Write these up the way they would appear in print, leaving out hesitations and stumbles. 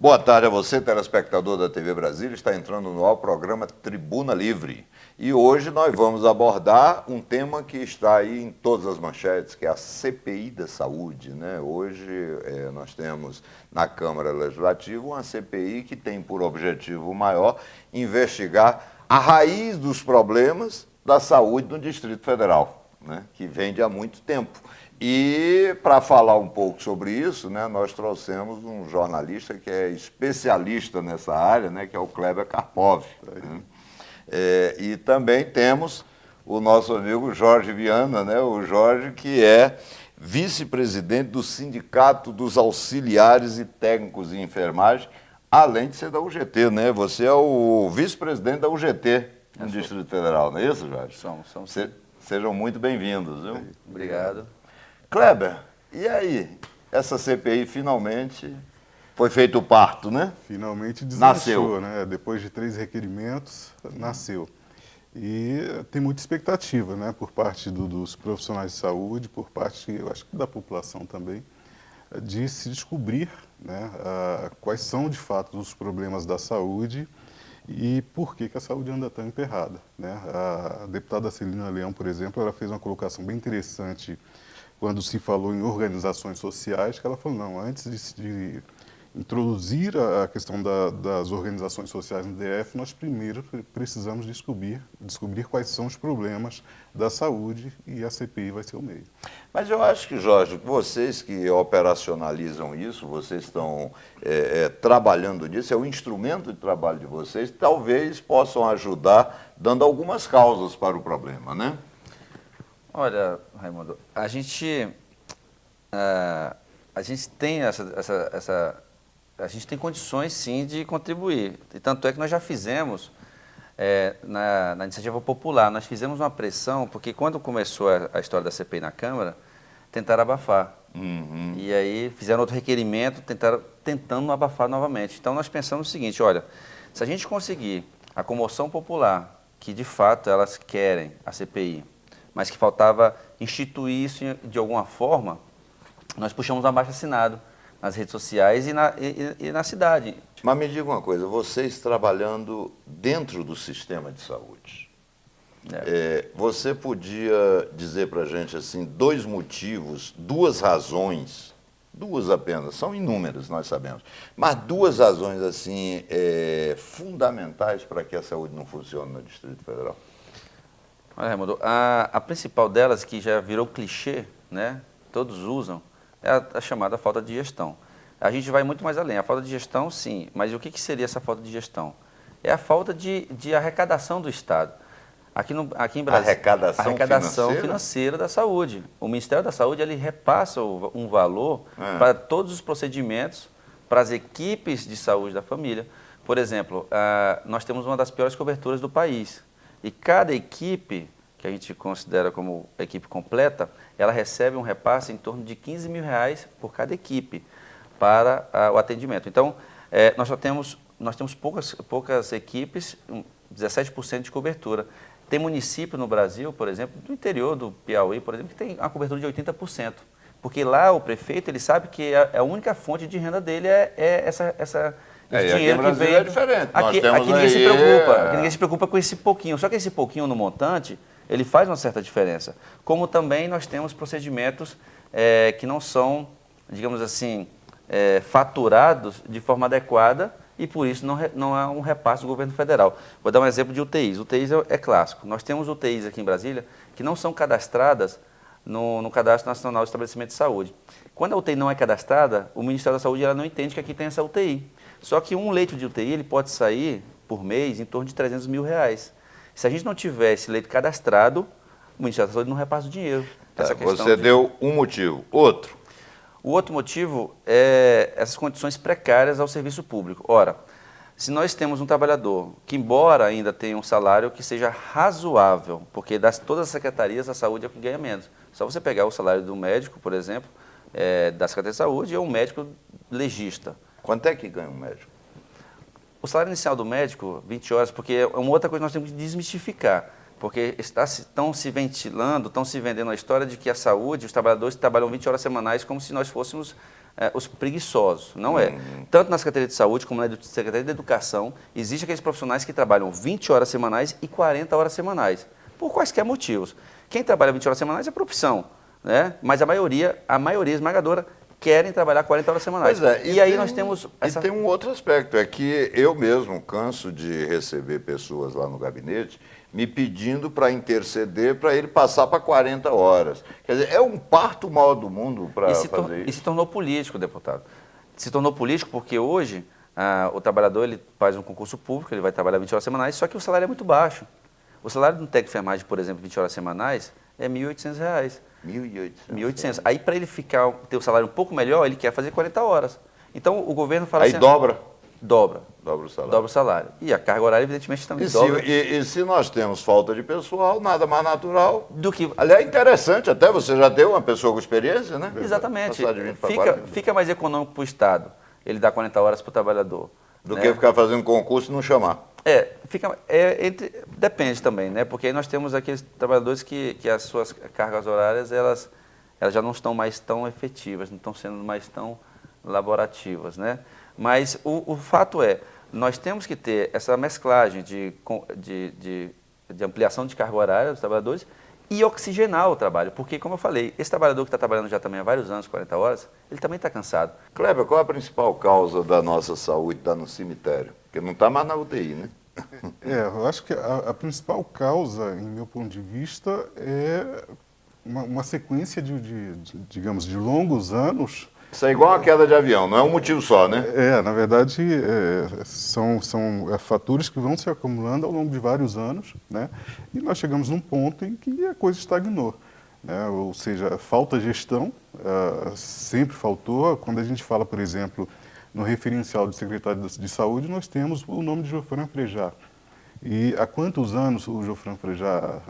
Boa tarde a você, telespectador da TV Brasília. Está entrando no ar o programa Tribuna Livre. E hoje nós vamos abordar um tema que está aí em todas as manchetes, que é a CPI da Saúde, né? Hoje nós temos na Câmara Legislativa uma CPI que tem por objetivo maior investigar a raiz dos problemas da saúde no Distrito Federal, né? Que vem de há muito tempo. E para falar um pouco sobre isso, né, nós trouxemos um jornalista que é especialista nessa área, né, que é o Kleber Karpov. Né? E também temos o nosso amigo Jorge Viana, né, o Jorge, que é vice-presidente do Sindicato dos Auxiliares e Técnicos em Enfermagem, além de ser da UGT, né? Você é o vice-presidente da UGT no Distrito Federal, não é isso, Jorge? Somos. Sejam muito bem-vindos. Viu? Obrigado. Kleber, e aí? Essa CPI finalmente foi feito o parto, né? Finalmente Nasceu. deslanchou, né? Depois de 3 requerimentos, nasceu. E tem muita expectativa, né? Por parte dos profissionais de saúde, por parte, eu acho que da população também, de se descobrir, né, quais são de fato os problemas da saúde e por que a saúde anda tão emperrada, né? A deputada Celina Leão, por exemplo, ela fez uma colocação bem interessante quando se falou em organizações sociais, que ela falou, não, antes de introduzir a questão das organizações sociais no DF, nós primeiro precisamos descobrir quais são os problemas da saúde e a CPI vai ser o meio. Mas eu acho que, Jorge, vocês que operacionalizam isso, vocês estão trabalhando nisso, é o instrumento de trabalho de vocês, talvez possam ajudar dando algumas causas para o problema, né? Olha, Raimundo, a gente tem a gente tem condições sim de contribuir. E tanto é que nós já fizemos na iniciativa popular, nós fizemos uma pressão, porque quando começou a história da CPI na Câmara, tentaram abafar. Uhum. E aí fizeram outro requerimento, tentando abafar novamente. Então nós pensamos o seguinte, olha, se a gente conseguir a comoção popular, que de fato elas querem a CPI, mas que faltava instituir isso de alguma forma, nós puxamos um abaixo-assinado nas redes sociais e na cidade. Mas me diga uma coisa, vocês trabalhando dentro do sistema de saúde, você podia dizer para a gente assim, 2 motivos, 2 razões, 2 apenas, são inúmeras, nós sabemos, mas 2 razões assim fundamentais para que a saúde não funcione no Distrito Federal? Olha, Raimundo, a principal delas, que já virou clichê, né, todos usam, é a chamada falta de gestão. A gente vai muito mais além. A falta de gestão, sim, mas o que seria essa falta de gestão? É a falta de arrecadação do Estado. Aqui em Brasília, arrecadação financeira da saúde. O Ministério da Saúde ele repassa um valor para todos os procedimentos, para as equipes de saúde da família. Por exemplo, nós temos uma das piores coberturas do país. E cada equipe, que a gente considera como equipe completa, ela recebe um repasse em torno de R$15 mil por cada equipe para o atendimento. Então, nós temos poucas equipes, 17% de cobertura. Tem município no Brasil, por exemplo, do interior do Piauí, por exemplo, que tem uma cobertura de 80%. Porque lá o prefeito ele sabe que a única fonte de renda dele é esse dinheiro que vem. É diferente. Aqui ninguém se preocupa. Aqui ninguém se preocupa com esse pouquinho. Só que esse pouquinho no montante, ele faz uma certa diferença. Como também nós temos procedimentos que não são, digamos assim, faturados de forma adequada e por isso não há um repasse do governo federal. Vou dar um exemplo de UTIs. UTIs é clássico. Nós temos UTIs aqui em Brasília que não são cadastradas no Cadastro Nacional de Estabelecimento de Saúde. Quando a UTI não é cadastrada, o Ministério da Saúde ela não entende que aqui tem essa UTI. Só que um leito de UTI ele pode sair por mês em torno de R$300 mil. Se a gente não tiver esse leito cadastrado, o Ministério da Saúde não repassa o dinheiro. Você deu um motivo. Outro? O outro motivo é essas condições precárias ao serviço público. Ora, se nós temos um trabalhador que, embora ainda tenha um salário que seja razoável, porque todas as secretarias a saúde é o que ganha menos. Só você pegar o salário do médico, por exemplo, da Secretaria de Saúde, é um médico legista. Quanto é que ganha um médico? O salário inicial do médico, 20 horas, porque é uma outra coisa que nós temos que desmistificar. Porque estão se ventilando, estão se vendendo a história de que a saúde, os trabalhadores trabalham 20 horas semanais como se nós fôssemos os preguiçosos, não é. Tanto na Secretaria de Saúde como na Secretaria de Educação, existem aqueles profissionais que trabalham 20 horas semanais e 40 horas semanais, por quaisquer motivos. Quem trabalha 20 horas semanais é por opção, né? Mas a maioria esmagadora, querem trabalhar 40 horas semanais. Pois é, e aí nós temos... E tem um outro aspecto, é que eu mesmo canso de receber pessoas lá no gabinete me pedindo para interceder para ele passar para 40 horas. Quer dizer, é um parto maior do mundo para fazer isso. E se tornou político, deputado. Se tornou político porque hoje o trabalhador ele faz um concurso público, ele vai trabalhar 20 horas semanais, só que o salário é muito baixo. O salário de um técnico de enfermagem, por exemplo, 20 horas semanais, é R$ 1.800. 1.800. Aí, para ele ter o salário um pouco melhor, ele quer fazer 40 horas. Então, o governo fala Aí assim... dobra. Dobra o salário. Dobra o salário. E a carga horária, evidentemente, também dobra. E se nós temos falta de pessoal, nada mais natural do que... Aliás, é interessante, até você já deu uma pessoa com experiência, né? Exatamente. Passar de 20 para 40. Fica mais econômico para o Estado ele dar 40 horas para o trabalhador. Do que ficar fazendo concurso e não chamar. Depende também, né? Porque aí nós temos aqueles trabalhadores que as suas cargas horárias, elas já não estão mais tão efetivas, não estão sendo mais tão laborativas, né? Mas o fato é, nós temos que ter essa mesclagem de ampliação de carga horária dos trabalhadores e oxigenar o trabalho. Porque, como eu falei, esse trabalhador que está trabalhando já também há vários anos, 40 horas, ele também está cansado. Kleber, qual é a principal causa da nossa saúde estar no cemitério? Porque não está mais na UTI, né? Eu acho que a principal causa, em meu ponto de vista, é uma sequência digamos, de longos anos. Isso é igual uma queda de avião, não é um motivo só, né? Na verdade, são fatores que vão se acumulando ao longo de vários anos, né? E nós chegamos num ponto em que a coisa estagnou, né? Ou seja, falta gestão, sempre faltou. Quando a gente fala, por exemplo, no referencial do secretário de Saúde, nós temos o nome de Geofran Frejá. E há quantos anos o Geofran Frejá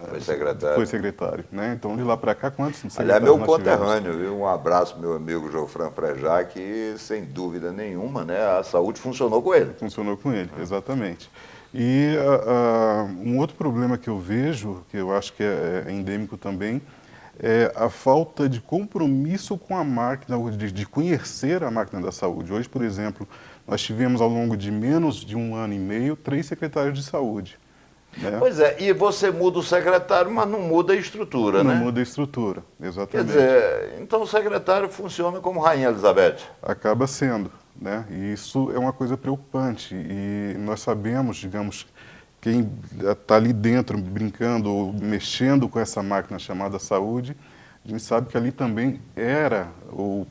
foi secretário? Né? Então, de lá para cá, quantos secretários Aliás, meu conterrâneo, viu? Um abraço, meu amigo Geofran Frejá, que, sem dúvida nenhuma, né, a saúde funcionou com ele. Funcionou com ele, exatamente. E um outro problema que eu vejo, que eu acho que é endêmico também, é a falta de compromisso com a máquina, de conhecer a máquina da saúde. Hoje, por exemplo, nós tivemos ao longo de menos de 1 ano e meio 3 secretários de saúde. Né? Pois é, e você muda o secretário, mas não muda a estrutura, né? Não muda a estrutura, exatamente. Quer dizer, então o secretário funciona como Rainha Elizabeth. Acaba sendo, né? E isso é uma coisa preocupante. E nós sabemos, digamos, quem está ali dentro brincando ou mexendo com essa máquina chamada saúde, a gente sabe que ali também era, ou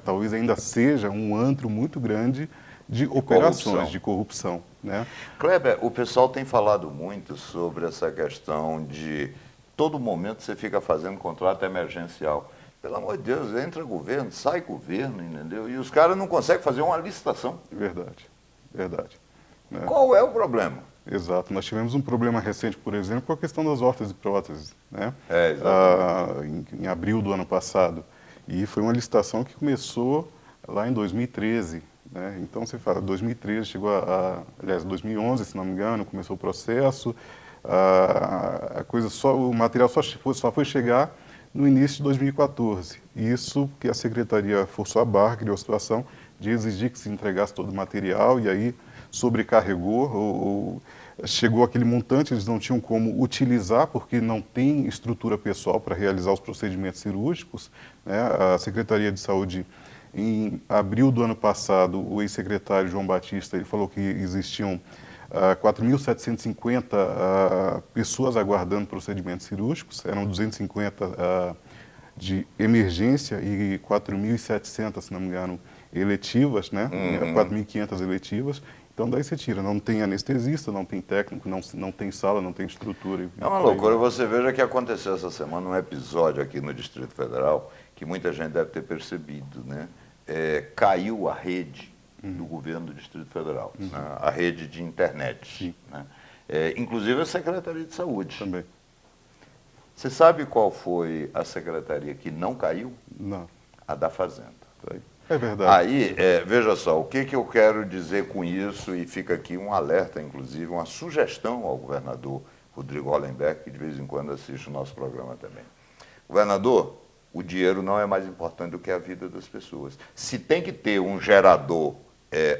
talvez ainda seja, um antro muito grande de operações, de corrupção. Né? Kleber, o pessoal tem falado muito sobre essa questão de todo momento você fica fazendo contrato emergencial. Pelo amor de Deus, entra governo, sai governo, entendeu? E os caras não conseguem fazer uma licitação. Verdade. Né? Qual é o problema? Exato. Nós tivemos um problema recente, por exemplo, com a questão das órteses e próteses, né? Em abril do ano passado. E foi uma licitação que começou lá em 2013. Né? Então, você fala, 2013 chegou aliás, 2011, se não me engano, começou o processo. O material só foi chegar no início de 2014. Isso que a secretaria forçou a barra, criou a situação de exigir que se entregasse todo o material e aí sobrecarregou, chegou aquele montante, eles não tinham como utilizar, porque não tem estrutura pessoal para realizar os procedimentos cirúrgicos. Né? A Secretaria de Saúde, em abril do ano passado, o ex-secretário João Batista ele falou que existiam 4.750 pessoas aguardando procedimentos cirúrgicos, eram 250 de emergência e 4.700, se não me engano, eletivas, né? 4.500 eletivas. Então, daí você tira, não tem anestesista, não tem técnico, não tem sala, não tem estrutura. É uma loucura. Você veja que aconteceu essa semana um episódio aqui no Distrito Federal que muita gente deve ter percebido, né? Caiu a rede do governo do Distrito Federal, né? A rede de internet. Né? Inclusive a Secretaria de Saúde. Também. Você sabe qual foi a secretaria que não caiu? Não. A da Fazenda. É verdade. Aí, veja só, o que eu quero dizer com isso, e fica aqui um alerta, inclusive, uma sugestão ao governador Rodrigo Hollenberg, que de vez em quando assiste o nosso programa também. Governador, o dinheiro não é mais importante do que a vida das pessoas. Se tem que ter um gerador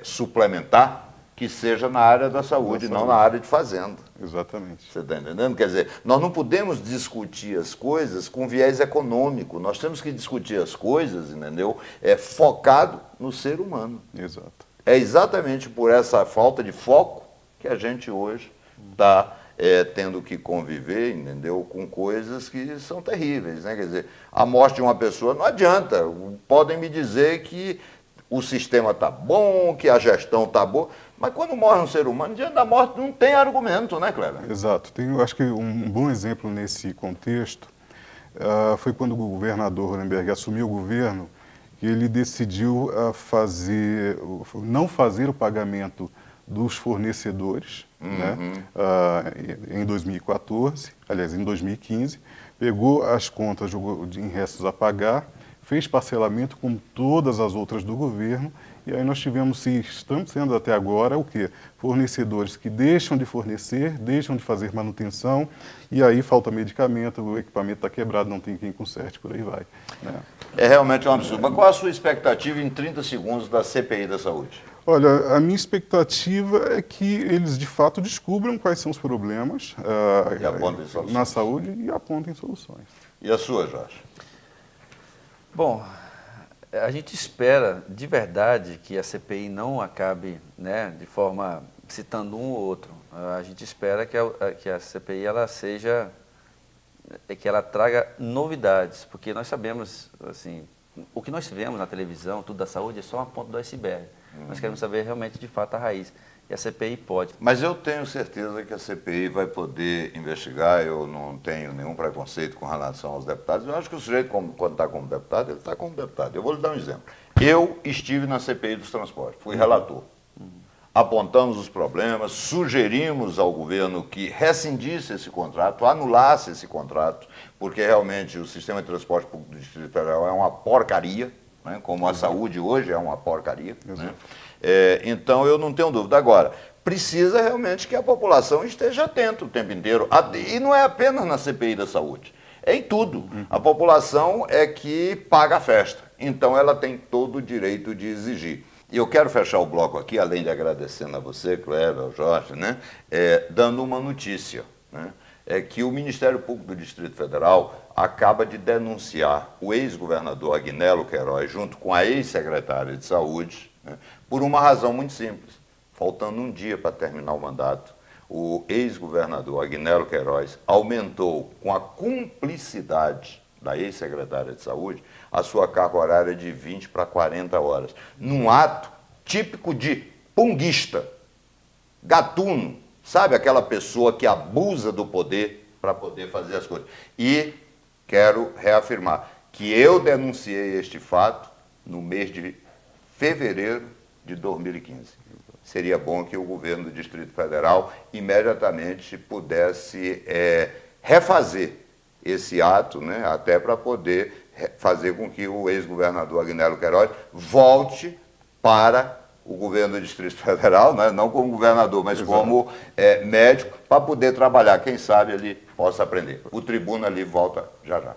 suplementar, que seja na área da saúde, não na área de fazenda. Exatamente. Você está entendendo? Quer dizer, nós não podemos discutir as coisas com viés econômico, nós temos que discutir as coisas, entendeu? Focado no ser humano. Exato. É exatamente por essa falta de foco que a gente hoje está tendo que conviver, entendeu? Com coisas que são terríveis, né? Quer dizer, a morte de uma pessoa não adianta. Podem me dizer que o sistema está bom, que a gestão está boa, mas quando morre um ser humano, diante da morte não tem argumento, né, Kleber? Exato. Eu acho que um bom exemplo nesse contexto foi quando o governador Hollenberg assumiu o governo, que ele decidiu não fazer o pagamento dos fornecedores, né, em 2014, aliás, em 2015, pegou as contas de restos a pagar, fez parcelamento com todas as outras do governo, e aí nós tivemos, estamos sendo até agora, o quê? Fornecedores que deixam de fornecer, deixam de fazer manutenção, e aí falta medicamento, o equipamento está quebrado, não tem quem conserte, por aí vai. Né? É realmente um absurdo. Mas qual a sua expectativa em 30 segundos da CPI da saúde? Olha, a minha expectativa é que eles de fato descubram quais são os problemas E apontem soluções. na saúde e apontem soluções. E a sua, Jorge? Bom, a gente espera de verdade que a CPI não acabe, né, de forma citando um ou outro. A gente espera que a CPI ela seja, que ela traga novidades, porque nós sabemos, assim, o que nós vemos na televisão, tudo da saúde, é só uma ponta do iceberg. Nós queremos saber realmente, de fato, a raiz. E a CPI pode. Mas eu tenho certeza que a CPI vai poder investigar, eu não tenho nenhum preconceito com relação aos deputados. Eu acho que o sujeito, quando está como deputado, ele está como deputado. Eu vou lhe dar um exemplo. Eu estive na CPI dos transportes, fui relator. Apontamos os problemas, sugerimos ao governo que rescindisse esse contrato, anulasse esse contrato, porque realmente o sistema de transporte público do Distrito Federal é uma porcaria, né, como a saúde hoje é uma porcaria. Né? Então, eu não tenho dúvida. Agora, precisa realmente que a população esteja atenta o tempo inteiro. E não é apenas na CPI da saúde, é em tudo. A população é que paga a festa. Então, ela tem todo o direito de exigir. E eu quero fechar o bloco aqui, além de agradecendo a você, Kleber, ao Jorge, né, dando uma notícia. Né, que o Ministério Público do Distrito Federal acaba de denunciar o ex-governador Agnello Queiroz, junto com a ex-secretária de Saúde, né, por uma razão muito simples. Faltando um dia para terminar o mandato, o ex-governador Agnello Queiroz aumentou, com a cumplicidade da ex-secretária de Saúde, a sua carga horária de 20 para 40 horas, num ato típico de punguista, gatuno, sabe aquela pessoa que abusa do poder para poder fazer as coisas. E quero reafirmar que eu denunciei este fato no mês de fevereiro de 2015. Seria bom que o governo do Distrito Federal imediatamente pudesse refazer esse ato, né, até para poder fazer com que o ex-governador Agnello Queiroz volte para o governo do Distrito Federal, né, não como governador, mas como médico, para poder trabalhar. Quem sabe ele possa aprender. O Tribuna ali volta já já.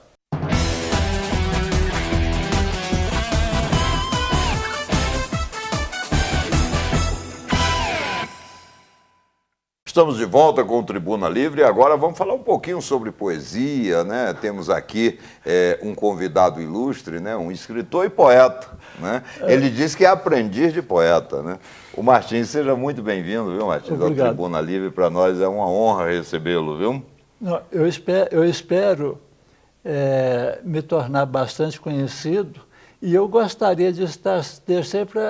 Estamos de volta com o Tribuna Livre e agora vamos falar um pouquinho sobre poesia, né? Temos aqui um convidado ilustre, né? Um escritor e poeta, né? Ele diz que é aprendiz de poeta, né? O Martins, seja muito bem-vindo, viu, Martins? Obrigado. Ao Tribuna Livre, para nós é uma honra recebê-lo, viu? Não, eu espero me tornar bastante conhecido e eu gostaria de estar sempre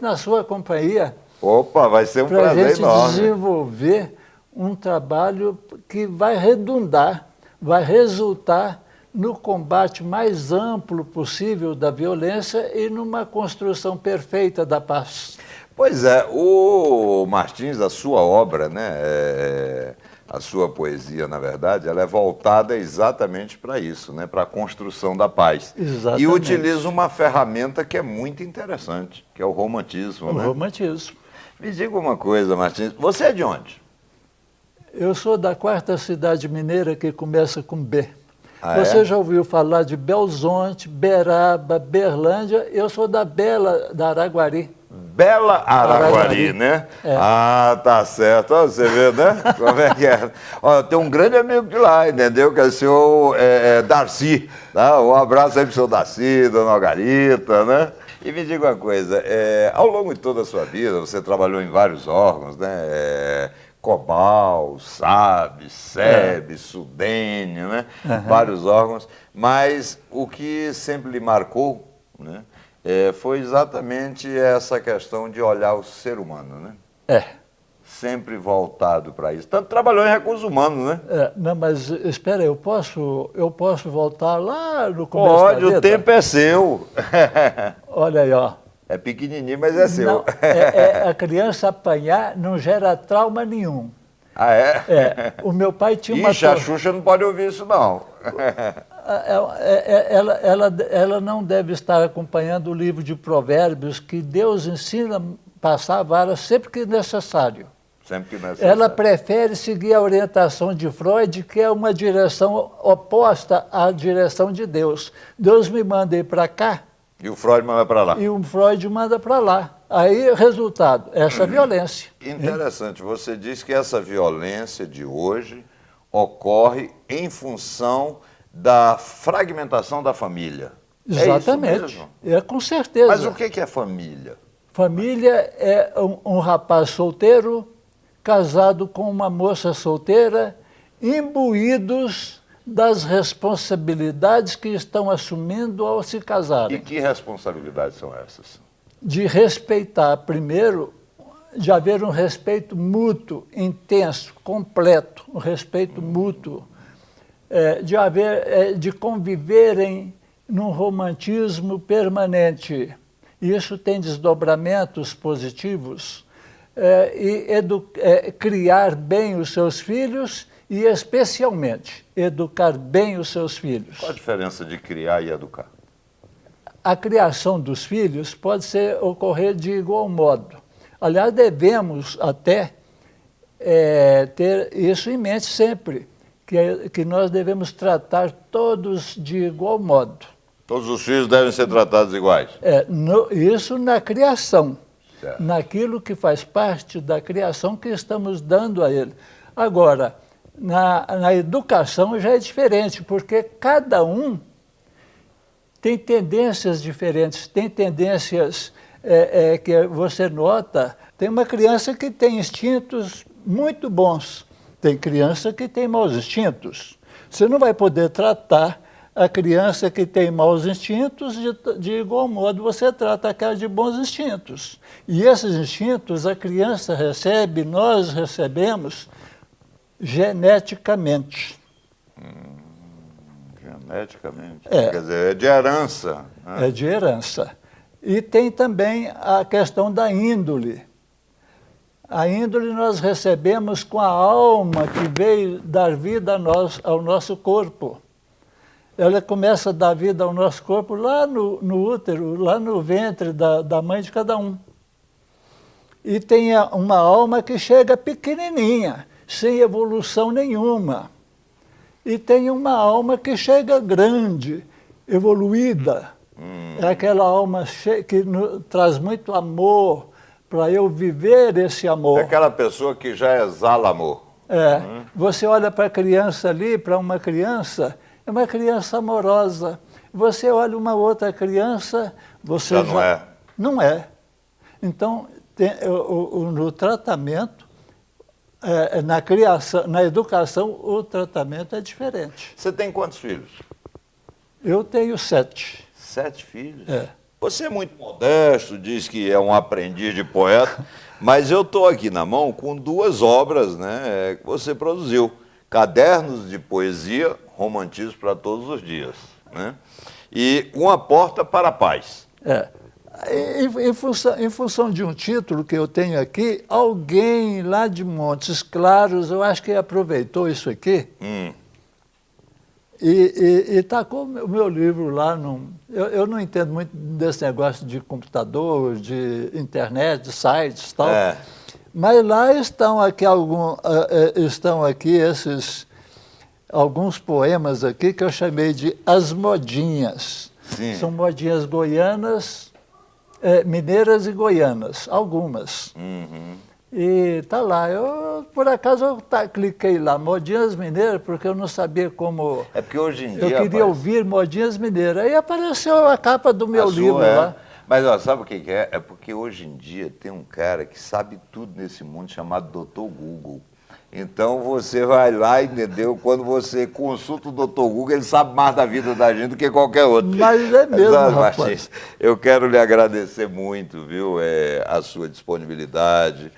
na sua companhia. Opa, vai ser um prazer prazer enorme. Para a gente enorme. desenvolver um trabalho que vai redundar, vai resultar no combate mais amplo possível da violência e numa construção perfeita da paz. Pois é, o Martins, a sua obra, né, a sua poesia, na verdade, ela é voltada exatamente para isso, né, para a construção da paz. Exatamente. E utiliza uma ferramenta que é muito interessante, que é o romantismo. O né? romantismo. Me diga uma coisa, Martins, você é de onde? Eu sou da quarta cidade mineira que começa com B. Ah, Você é? já ouviu falar de Belzonte, Beraba, Berlândia? Eu sou da Bela, da Araguari. Bela Araguari, Araguari. né? É. Ah, tá certo. Ó, você vê, né? Como é que é? Ó, tem um grande amigo de lá, entendeu? Que é o senhor Darcy. Tá? Um abraço aí pro senhor Darcy, dona Algarita, né? E me diga uma coisa, ao longo de toda a sua vida, você trabalhou em vários órgãos, né? Cobal, SAB, SEB, Sudene, né? Vários órgãos, mas o que sempre lhe marcou, né? Foi exatamente essa questão de olhar o ser humano, né? É. Sempre voltado para isso. Tanto trabalhou em recursos humanos, né? Não, mas espera aí, eu posso voltar lá no começo Pode, da vida? o tempo é seu. Olha aí, ó. É pequenininho, mas é seu. Não, a criança apanhar não gera trauma nenhum. Ah, é? O meu pai tinha uma... Ixi, a Xuxa não pode ouvir isso, não. Ela não deve estar acompanhando o livro de Provérbios que Deus ensina a passar a vara sempre que necessário. Sempre que necessário. Ela prefere seguir a orientação de Freud, que é uma direção oposta à direção de Deus. Deus me manda ir para cá E o Freud manda para lá. e o Freud manda para lá. Aí, resultado, essa violência. Interessante, você diz que essa violência de hoje ocorre em função da fragmentação da família. É isso Exatamente. mesmo? Com certeza. Mas o que é família? Família é um rapaz solteiro, casado com uma moça solteira, imbuídos das responsabilidades que estão assumindo ao se E casarem. que responsabilidades são essas? De respeitar, primeiro, de haver um respeito mútuo, intenso, completo, um respeito mútuo, de conviverem num romantismo permanente. Isso tem desdobramentos positivos, criar bem os seus filhos e, especialmente, educar bem os seus filhos. Qual a diferença de criar e educar? A criação dos filhos pode ocorrer de igual modo. Aliás, devemos até ter isso em mente sempre, que nós devemos tratar todos de igual modo. Todos os filhos devem ser tratados iguais. Isso na criação, Certo. naquilo que faz parte da criação que estamos dando a ele. Agora, na educação já é diferente, porque cada um tem tendências diferentes, tem tendências que você nota. Tem uma criança que tem instintos muito bons, tem criança que tem maus instintos. Você não vai poder tratar a criança que tem maus instintos de igual modo você trata aquela de bons instintos. E esses instintos a criança recebe, nós recebemos geneticamente. Geneticamente. Quer dizer, é de herança. Né? É de herança. E tem também a questão da índole. A índole nós recebemos com a alma que veio dar vida ao nosso corpo. Ela começa a dar vida ao nosso corpo lá no útero, lá no ventre da mãe de cada um. E tem uma alma que chega pequenininha, sem evolução nenhuma. E tem uma alma que chega grande, evoluída. É aquela alma que traz muito amor, para eu viver esse amor. É aquela pessoa que já exala amor. Você olha para a criança ali, para uma criança, é uma criança amorosa. Você olha uma outra criança, você Já não é. Não é. Então, no tratamento, na criação, na educação, o tratamento é diferente. Você tem quantos filhos? Eu tenho 7. 7 filhos? Você é muito modesto, diz que é um aprendiz de poeta, mas eu estou aqui na mão com 2 obras, né, que você produziu. Cadernos de Poesia, Romantismo para Todos os Dias. Né? E Uma Porta para a Paz. Em função de um título que eu tenho aqui, alguém lá de Montes Claros, eu acho que aproveitou isso aqui, e tacou o meu livro lá. Eu não entendo muito desse negócio de computador, de internet, de sites e tal, mas lá estão aqui esses alguns poemas aqui que eu chamei de As Modinhas. Sim. São modinhas goianas, mineiras e goianas, algumas. E tá lá. Por acaso, eu cliquei lá, Modinhas Mineiras, porque eu não sabia como... É porque hoje em dia... Eu queria rapaz, ouvir Modinhas Mineiras. Aí apareceu a capa do meu a sua livro lá. Mas ó, sabe o que que é? É porque hoje em dia tem um cara que sabe tudo nesse mundo chamado Dr. Google. Então você vai lá, entendeu? Quando você consulta o Dr. Google, ele sabe mais da vida da gente do que qualquer outro. Mas é mesmo, rapaz. Martins, eu quero lhe agradecer muito, viu? A sua disponibilidade,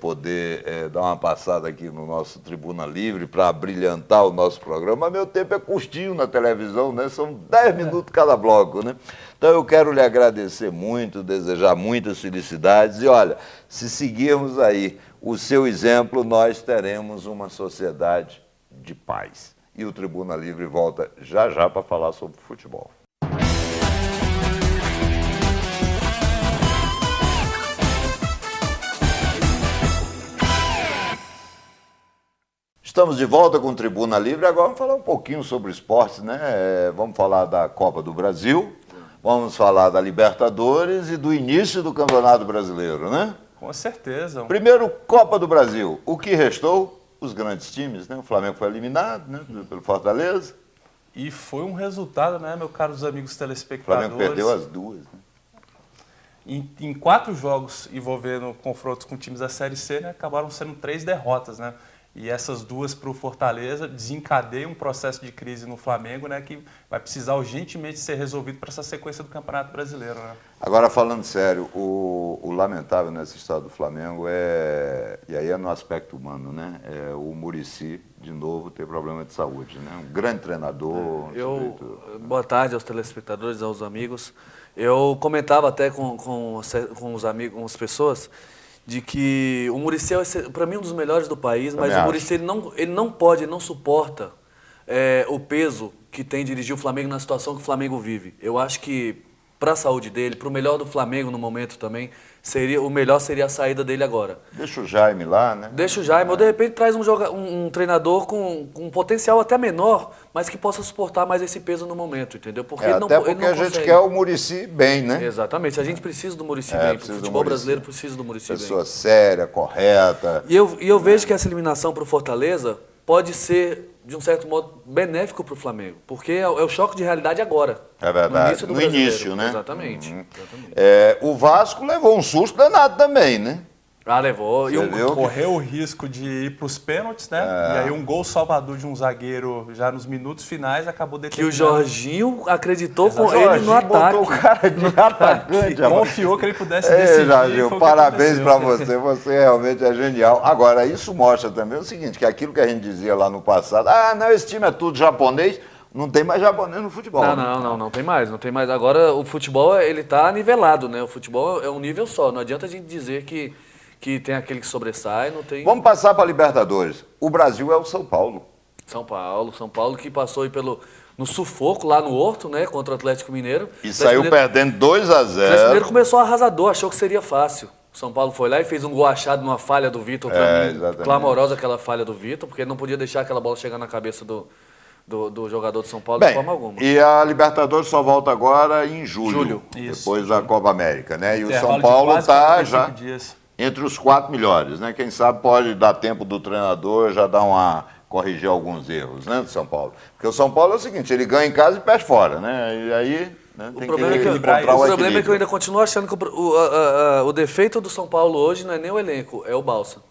poder dar uma passada aqui no nosso Tribuna Livre para brilhantar o nosso programa. Meu tempo é curtinho na televisão, né? São 10 minutos cada bloco, né? Então eu quero lhe agradecer muito, desejar muitas felicidades e olha, se seguirmos aí o seu exemplo, nós teremos uma sociedade de paz. E o Tribuna Livre volta já já para falar sobre futebol. Estamos de volta com o Tribuna Livre. Agora vamos falar um pouquinho sobre esportes, né? Vamos falar da Copa do Brasil, vamos falar da Libertadores e do início do Campeonato Brasileiro, né? Com certeza. Primeiro, Copa do Brasil. O que restou? Os grandes times, né? O Flamengo foi eliminado, né? Pelo Fortaleza. E foi um resultado, né, meus caros amigos O telespectadores. Flamengo perdeu as duas, né? Em 4 jogos envolvendo confrontos com times da Série C, né, acabaram sendo 3 derrotas, né? E essas duas para o Fortaleza desencadeiam um processo de crise no Flamengo, né, que vai precisar urgentemente ser resolvido para essa sequência do Campeonato Brasileiro, né? Agora, falando sério, o lamentável nessa história do Flamengo e aí é no aspecto humano, né? O Muricy, de novo, ter problema de saúde, né? Um grande treinador. Boa tarde aos telespectadores, aos amigos. Eu comentava até com os amigos, com as pessoas, de que o Muricy é, para mim, um dos melhores do país, mas o Muricy ele não pode, ele não suporta o peso que tem dirigir o Flamengo na situação que o Flamengo vive. Eu acho que, para a saúde dele, para o melhor do Flamengo no momento também, o melhor seria a saída dele agora. Deixa o Jaime lá, né? Deixa o Jaime, ou de repente traz um treinador com um potencial até menor, mas que possa suportar mais esse peso no momento, entendeu? Porque ele não, até porque ele não a gente consegue. quer o Muricy bem, né? Exatamente, a gente precisa do Muricy bem, o precisa do futebol Muricy. brasileiro precisa do Muricy bem. Pessoa séria, correta. E eu vejo que essa eliminação para o Fortaleza pode ser, de um certo modo, benéfico para o Flamengo, porque é o choque de realidade agora. É verdade, No início do brasileiro. início, né? Exatamente. Exatamente. O Vasco levou um susto danado também, né? Ah, levou. Você viu? Correu o risco de ir para os pênaltis, né? E aí um gol salvador de um zagueiro já nos minutos finais acabou Que determinando. o Jorginho acreditou com Jorginho ele no ataque. botou o cara de atacante. rapaz. Confiou que ele pudesse decidir. Jorginho, foi o que parabéns aconteceu. para você realmente é genial. Agora, isso mostra também o seguinte, que aquilo que a gente dizia lá no passado, não, esse time é tudo japonês, não tem mais japonês no futebol. Não tem mais, não tem mais. Agora o futebol, ele tá nivelado, né? O futebol é um nível só, não adianta a gente dizer que tem aquele que sobressai, não tem... Vamos passar para a Libertadores. O Brasil é o São Paulo. São Paulo que passou aí no sufoco lá no Horto, né, contra o Atlético Mineiro. E saiu perdendo 2-0. O Atlético Mineiro começou arrasador, achou que seria fácil. O São Paulo foi lá e fez um gol achado numa falha do Vitor, para mim, exatamente. clamorosa aquela falha do Vitor, porque ele não podia deixar aquela bola chegar na cabeça do jogador do São Paulo Bem, de forma alguma. e a Libertadores só volta agora em julho, Isso, depois da Copa América, né? E o Intervalo São de Paulo quase está 45 já dias. entre os 4 melhores, né? Quem sabe pode dar tempo do treinador já corrigir alguns erros, né, do São Paulo. Porque o São Paulo é o seguinte, ele ganha em casa e perde fora, né? E aí tem que encontrar O o problema é que eu equilíbrio. ainda continuo achando que o defeito do São Paulo hoje não é nem o elenco, é o Balsa.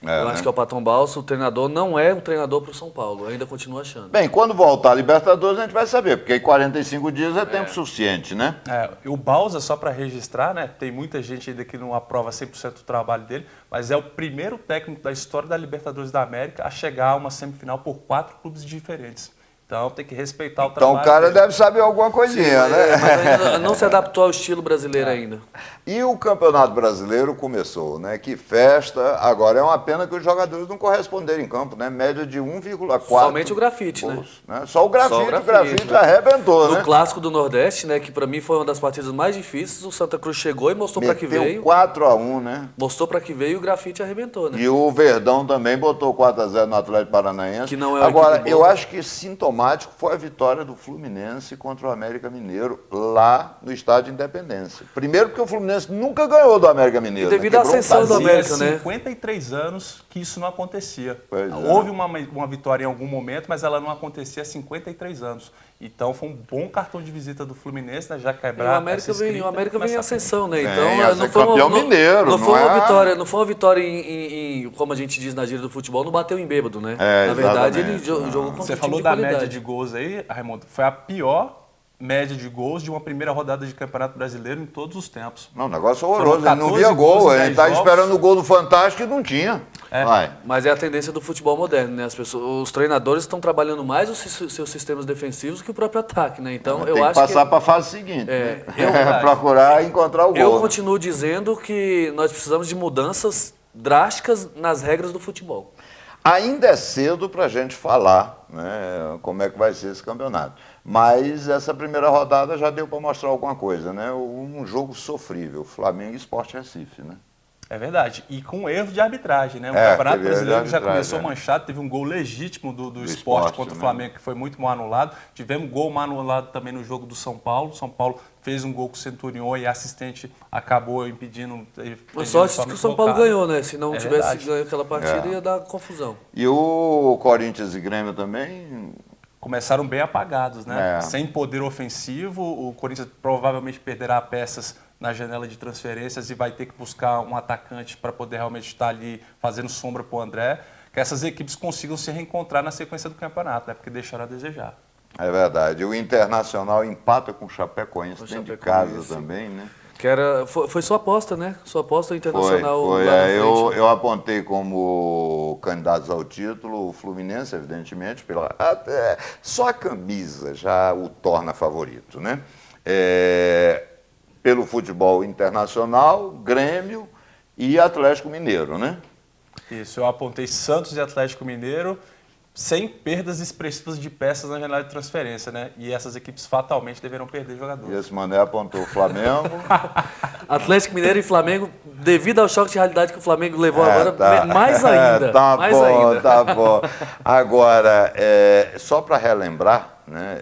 Eu acho que é o Paton Balsa, o treinador não é um treinador para o São Paulo, eu ainda continuo achando. Bem, quando voltar a Libertadores a gente vai saber, porque 45 dias é tempo suficiente, né? E o Bausa, só para registrar, né? Tem muita gente ainda que não aprova 100% do trabalho dele, mas é o primeiro técnico da história da Libertadores da América a chegar a uma semifinal por 4 clubes diferentes. Então tem que respeitar o Então trabalho o cara dele. deve saber alguma coisinha, né? Mas ainda não se adaptou ao estilo brasileiro ainda. E o Campeonato Brasileiro começou, né? Que festa. Agora é uma pena que os jogadores não corresponderam em campo, né? Média de 1,4. Somente o grafite, gols, né? Só o grafite, Só o o grafite, grafite né? arrebentou, No né? clássico do Nordeste, né, que pra mim foi uma das partidas mais difíceis, o Santa Cruz chegou e mostrou pra que Meteu veio. 4-1, né? Mostrou pra que veio e o grafite arrebentou, né? E o Verdão também botou 4-0 no Atlético Paranaense. Que não é uma Agora, equipe eu boa. acho que sintomático foi a vitória do Fluminense contra o América Mineiro lá no Estádio Independência. Primeiro porque o Fluminense nunca ganhou do América Mineiro. E devido à Quebrou um ascensão do tabu. América, Fazia né? 53 anos que isso não acontecia. Pois é. Houve uma vitória em algum momento, mas ela não acontecia há 53 anos. Então foi um bom cartão de visita do Fluminense, né? Já E quebrar o América vem em ascensão, né? Vem Então a ser campeão mineiro, não foi não uma é? vitória, não foi uma vitória em, como a gente diz na gíria do futebol, não bateu em bêbado, né? É, Na verdade, ele exatamente. jogou contra Você um time falou de da qualidade. média de gols aí, Raimundo. Foi a pior média de gols de uma primeira rodada de Campeonato Brasileiro em todos os tempos. Não, o negócio horroroso. Ele não 14 via gols gol. em Ele 10 tá jogos. esperando o gol do Fantástico e não tinha. É. Vai. Mas é a tendência do futebol moderno, né? Os treinadores estão trabalhando mais os seus sistemas defensivos que o próprio ataque, né? Então eu Tem que acho passar para a fase seguinte. É, né? Procurar encontrar o eu gol. continuo dizendo que nós precisamos de mudanças drásticas nas regras do futebol. Ainda é cedo para a gente falar, né, como é que vai ser esse campeonato. Mas essa primeira rodada já deu para mostrar alguma coisa, né? Um jogo sofrível, Flamengo e Sport Recife, né? É verdade. E com erro de arbitragem, né? O É, Campeonato teve erro de Brasileiro já arbitragem, começou é. manchado, teve um gol legítimo do Sport, Sport contra o né? Flamengo, que foi muito mal anulado. Tivemos gol mal anulado também no jogo do São Paulo. São Paulo fez um gol com o Centurion e a assistente acabou impedindo. Mas sorte que o São Paulo ganhou, né? Se não É tivesse verdade. ganho aquela partida, É. ia dar confusão. E o Corinthians e Grêmio também. Começaram bem apagados, né? É. Sem poder ofensivo, o Corinthians provavelmente perderá peças na janela de transferências e vai ter que buscar um atacante para poder realmente estar ali fazendo sombra para o André, que essas equipes consigam se reencontrar na sequência do campeonato, né? Porque deixaram a desejar. É verdade. O Internacional empata com o Chapecoense Com o dentro de Chapecoense. casa também, né? Que foi sua aposta, né? Sua aposta internacional Foi. lá na Eu frente. apontei como candidatos ao título o Fluminense, evidentemente, até só a camisa já o torna favorito, né? Pelo futebol internacional, Grêmio e Atlético Mineiro, né? Isso, eu apontei Santos e Atlético Mineiro sem perdas expressivas de peças na janela de transferência, né? E essas equipes fatalmente deverão perder E jogadores. esse Mané apontou o Flamengo. Atlético Mineiro e Flamengo, devido ao choque de realidade que o Flamengo levou agora, tá. mais ainda. Tá mais bom, ainda. tá bom. Agora, só para relembrar, né,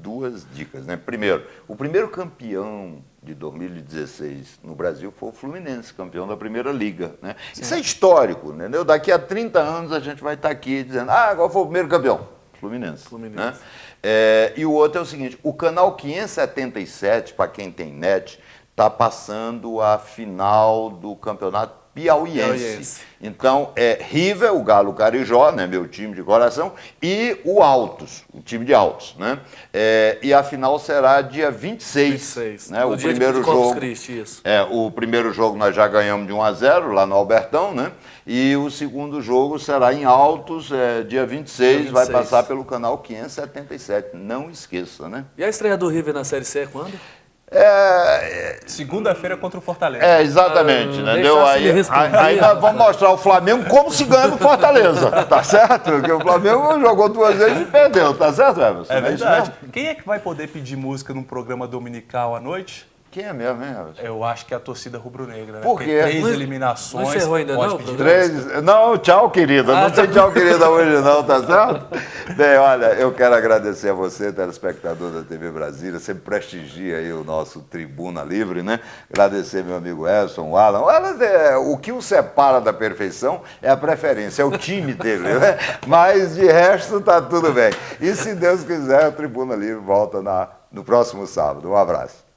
duas dicas, né? Primeiro, o primeiro campeão de 2016 no Brasil foi o Fluminense, campeão da Primeira Liga, né? Isso é histórico, entendeu? Daqui a 30 anos a gente vai estar aqui dizendo, agora foi o primeiro campeão, Fluminense. Né? E o outro é o seguinte, o canal 577, para quem tem net, está passando a final do campeonato piauiense. Então, River, o Galo Carijó, né, meu time de coração, e o Altos, o time de Altos. Né? E a final será dia 26. Né? No O dia primeiro de Corpus jogo. Christi, isso. O primeiro jogo nós já ganhamos de 1-0 lá no Albertão, né? E o segundo jogo será em Altos, dia 26, vai passar pelo canal 577. Não esqueça, né? E a estreia do River na Série C é quando? Segunda-feira contra o Fortaleza. Exatamente, entendeu? deixasse Aí, ele responder. aí nós vamos mostrar o Flamengo como se ganha no Fortaleza, tá certo? Porque o Flamengo jogou 2 vezes e perdeu, tá certo, Everson? É Não isso verdade. mesmo? Quem é que vai poder pedir música num programa dominical à noite? Quem é mesmo, hein, Everson? Eu acho que é a torcida rubro-negra, né? Por Porque quê? 3 Não eliminações. encerrou ainda pode não, pedir Pedro? música. Não, tchau, querida. Não tem tchau, querida, hoje não, tá certo? Bem, olha, eu quero agradecer a você, telespectador da TV Brasília, sempre prestigia aí o nosso Tribuna Livre, né? Agradecer meu amigo Edson, o Alan. O Alan, o que o separa da perfeição é a preferência, é o time dele, né? Mas de resto tá tudo bem. E se Deus quiser, o Tribuna Livre volta no próximo sábado. Um abraço.